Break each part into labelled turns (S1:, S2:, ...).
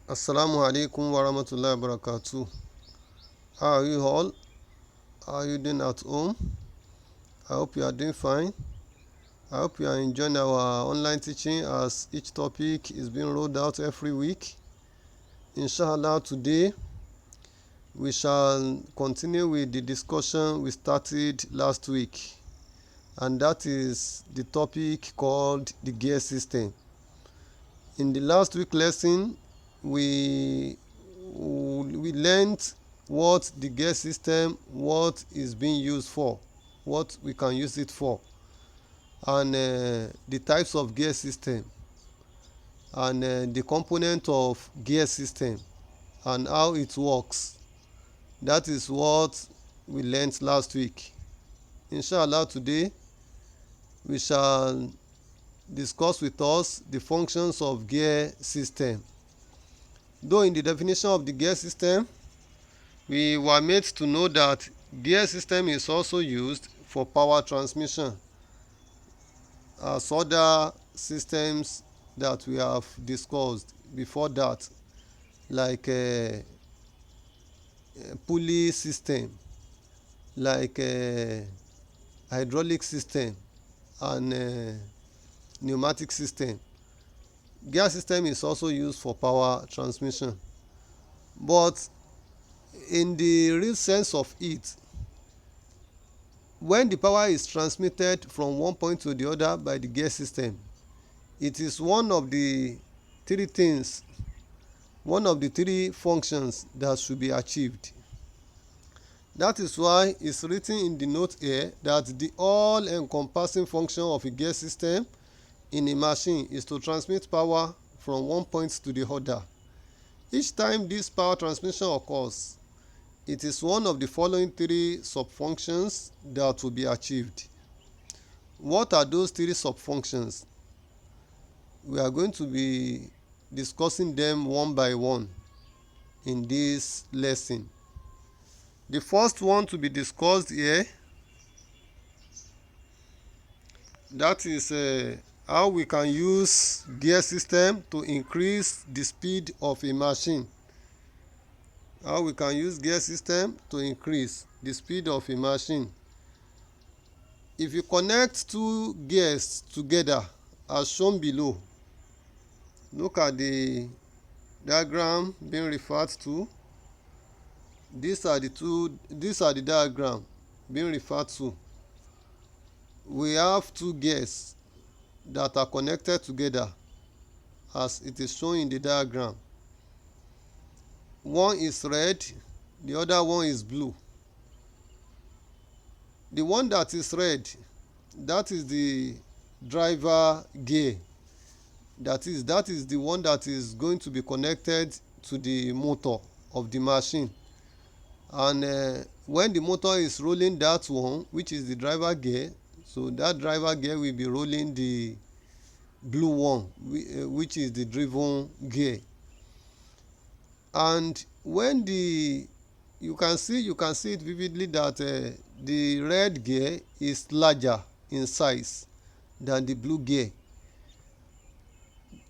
S1: Assalamu alaikum wa rahmatullahi wa barakatuh. How are you all? How are you doing at home? I hope you are doing fine. I hope you are enjoying our online teaching as each topic is being rolled out every week. Inshallah, today we shall continue with the discussion we started last week, and that is the topic called the gear system. In the last week lesson, we learned what the gear system, what is being used for, what we can use it for, and the types of gear system, and the component of gear system and how it works. That is what we learned last week. Inshallah, today we shall discuss with us the functions of gear system. Though in the definition of the gear system, we were made to know that gear system is also used for power transmission, as other systems that we have discussed before that, like pulley system, like hydraulic system, and pneumatic system. Gear system is also used for power transmission, but in the real sense of it, when the power is transmitted from one point to the other by the gear system, it is one of the three things, one of the three functions that should be achieved. That is why it's written in the note here that the all-encompassing function of a gear system in a machine is to transmit power from one point to the other. Each time this power transmission occurs, it is one of the following three subfunctions that will be achieved. What are those three subfunctions? We are going to be discussing them one by one in this lesson. The first one to be discussed here, that is how we can use gear system to increase the speed of a machine. How we can use gear system to increase the speed of a machine. If you connect two gears together as shown below, look at the diagram being referred to. These are the diagram being referred to. We have two gears that are connected together as it is shown in the diagram. One is red, the other one is blue. The one that is red, that is the driver gear. That is the one that is going to be connected to the motor of the machine. And when the motor is rolling that one, which is the driver gear, so that driver gear will be rolling the blue one, which is the driven gear. And when you can see it vividly that the red gear is larger in size than the blue gear.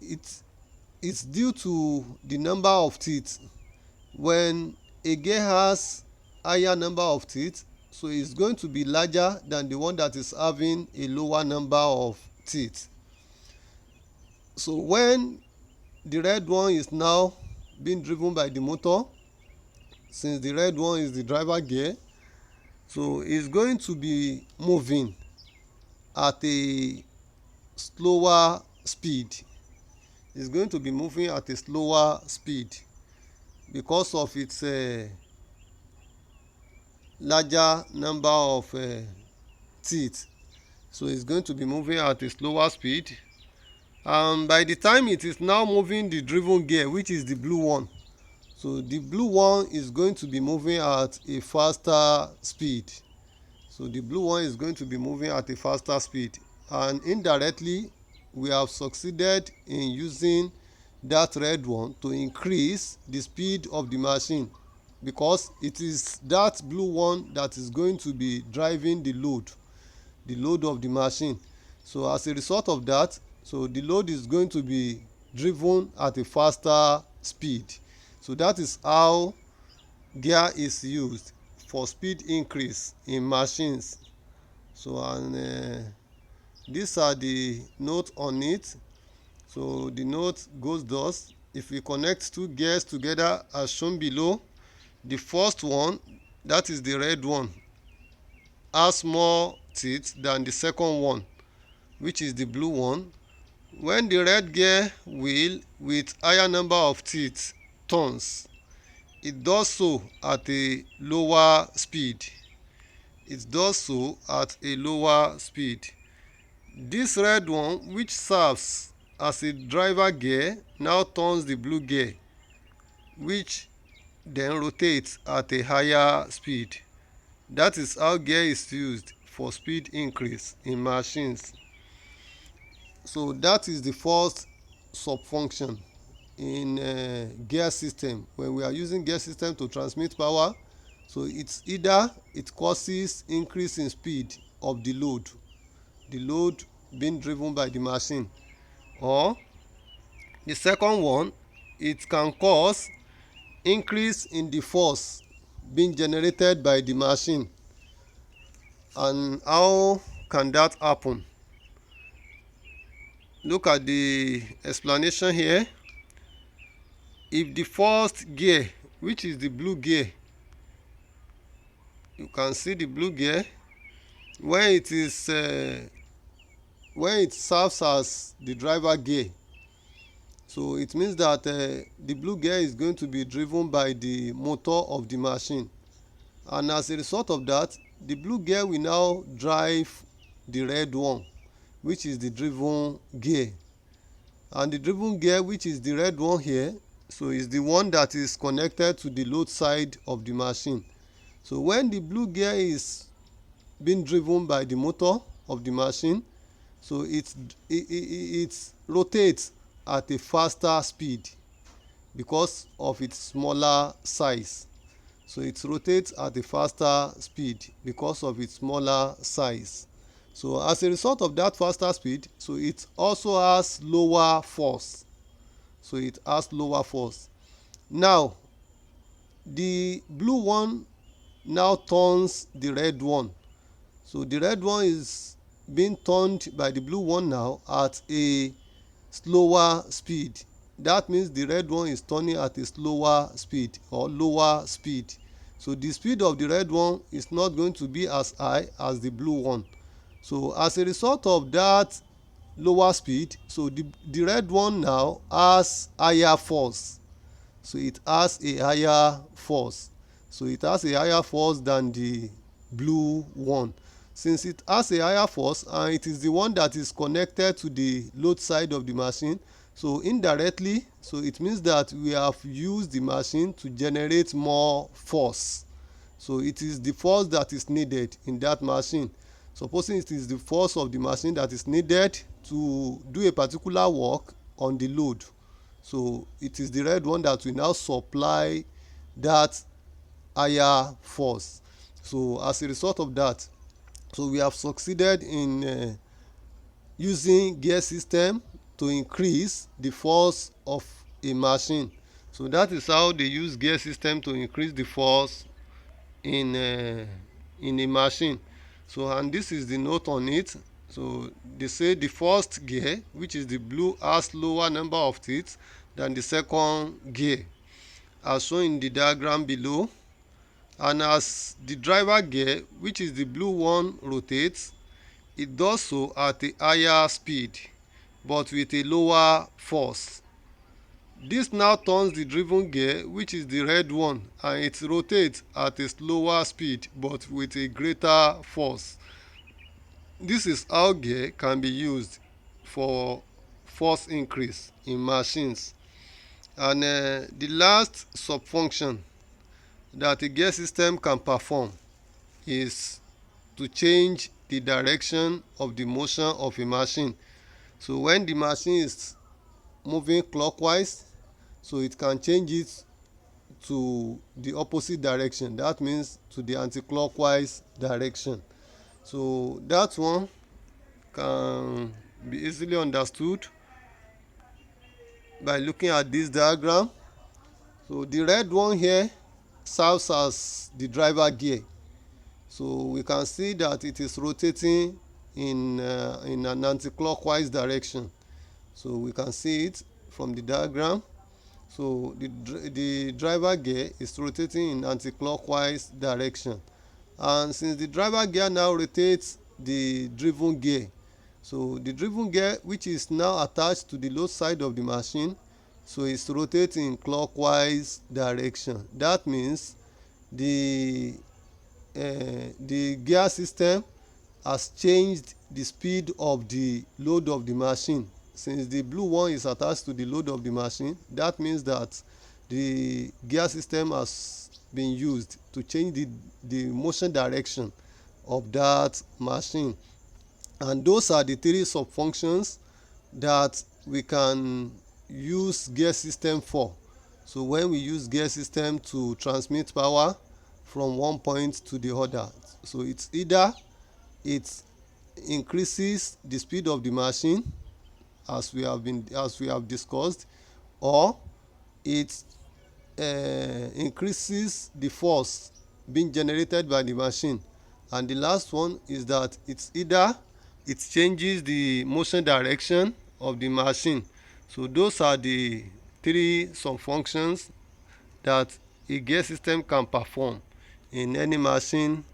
S1: It's due to the number of teeth. When a gear has higher number of teeth, so it's going to be larger than the one that is having a lower number of teeth. So when the red one is now being driven by the motor, since the red one is the driver gear, so it's going to be moving at a slower speed. It's going to be moving at a slower speed because of its larger number of teeth. So it's going to be moving at a slower speed, and by the time it is now moving the driven gear, which is the blue one, so the blue one is going to be moving at a faster speed. So the blue one is going to be moving at a faster speed, and indirectly we have succeeded in using that red one to increase the speed of the machine, because it is that blue one that is going to be driving the load of the machine. So as a result of that, so the load is going to be driven at a faster speed. So that is how gear is used for speed increase in machines. So and these are the note on it. So the note goes thus: if we connect two gears together as shown below, the first one, that is the red one, has more teeth than the second one, which is the blue one. When the red gear wheel with higher number of teeth turns, it does so at a lower speed. It does so at a lower speed. This red one, which serves as a driver gear, now turns the blue gear, which then rotates at a higher speed. That is how gear is used for speed increase in machines. So that is the first subfunction in gear system. When we are using gear system to transmit power, so it's either it causes increase in speed of the load being driven by the machine, or the second one, it can cause increase in the force being generated by the machine. And how can that happen? Look at the explanation here. If the first gear, which is the blue gear, you can see the blue gear, when it serves as the driver gear, so it means that the blue gear is going to be driven by the motor of the machine, and as a result of that, the blue gear will now drive the red one, which is the driven gear. And the driven gear, which is the red one here, so is the one that is connected to the load side of the machine. So when the blue gear is being driven by the motor of the machine, so it rotates at a faster speed because of its smaller size. So it rotates at a faster speed because of its smaller size. So as a result of that faster speed, so it also has lower force. So it has lower force. Now the blue one now turns the red one. So the red one is being turned by the blue one now at a slower speed. That means the red one is turning at a slower speed or lower speed. So the speed of the red one is not going to be as high as the blue one. So as a result of that lower speed, so the red one now has higher force. So it has a higher force. So it has a higher force than the blue one. Since it has a higher force and it is the one that is connected to the load side of the machine, so indirectly, so it means that we have used the machine to generate more force. So it is the force that is needed in that machine. Supposing it is the force of the machine that is needed to do a particular work on the load, so it is the red one that will now supply that higher force. So as a result of that, so we have succeeded in using gear system to increase the force of a machine. So that is how they use gear system to increase the force in a machine. So and this is the note on it. So they say the first gear, which is the blue, has lower number of teeth than the second gear, as shown in the diagram below. And as the driver gear, which is the blue one, rotates, it does so at a higher speed but with a lower force. This now turns the driven gear, which is the red one, and it rotates at a slower speed but with a greater force. This is how gear can be used for force increase in machines. And the last subfunction that a gear system can perform is to change the direction of the motion of a machine. So when the machine is moving clockwise, so it can change it to the opposite direction. That means to the anti-clockwise direction. So that one can be easily understood by looking at this diagram. So the red one here serves as the driver gear. So we can see that it is rotating in an anti-clockwise direction. So we can see it from the diagram. So the driver gear is rotating in anti-clockwise direction, and since the driver gear now rotates the driven gear, so the driven gear, which is now attached to the load side of the machine, so it's rotating in clockwise direction. That means the the gear system has changed the speed of the load of the machine. Since the blue one is attached to the load of the machine, that means that the gear system has been used to change the motion direction of that machine. And those are the three sub functions that we can use gear system for. So when we use gear system to transmit power from one point to the other, so it's either it increases the speed of the machine, as we have discussed, or it increases the force being generated by the machine. And the last one is that it's either it changes the motion direction of the machine. So those are the three sub functions that a gear system can perform in any machine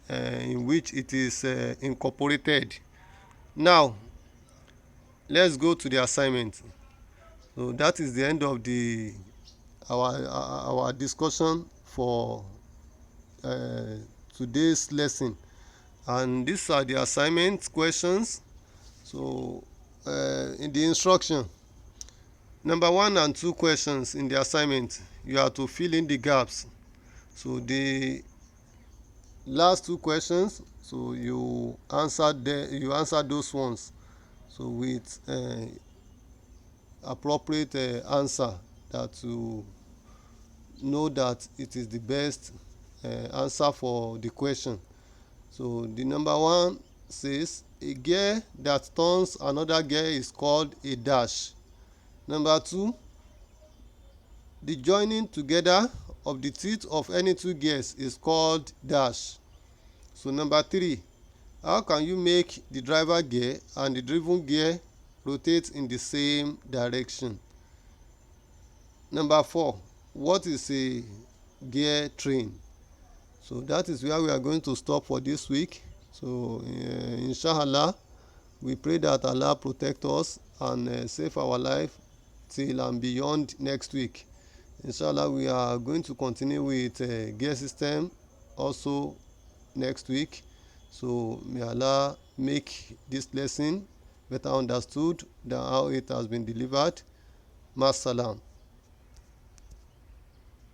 S1: in which it is incorporated. Now let's go to the assignment. So that is the end of the our discussion for uh, today's lesson, and these are the assignment questions. So in the instruction, number 1 and 2 questions in the assignment, you have to fill in the gaps. So the last 2 questions, so you answer those ones, so with appropriate answer that you know that it is the best answer for the question. So the number 1 says a gear that turns another gear is called a dash. Number 2, the joining together of the teeth of any two gears is called dash. So number 3, how can you make the driver gear and the driven gear rotate in the same direction? Number 4, what is a gear train? So that is where we are going to stop for this week. So inshallah, we pray that Allah protect us and save our life till and beyond next week. Inshallah, we are going to continue with gear system also next week. So may Allah make this lesson better understood than how it has been delivered. Masalam.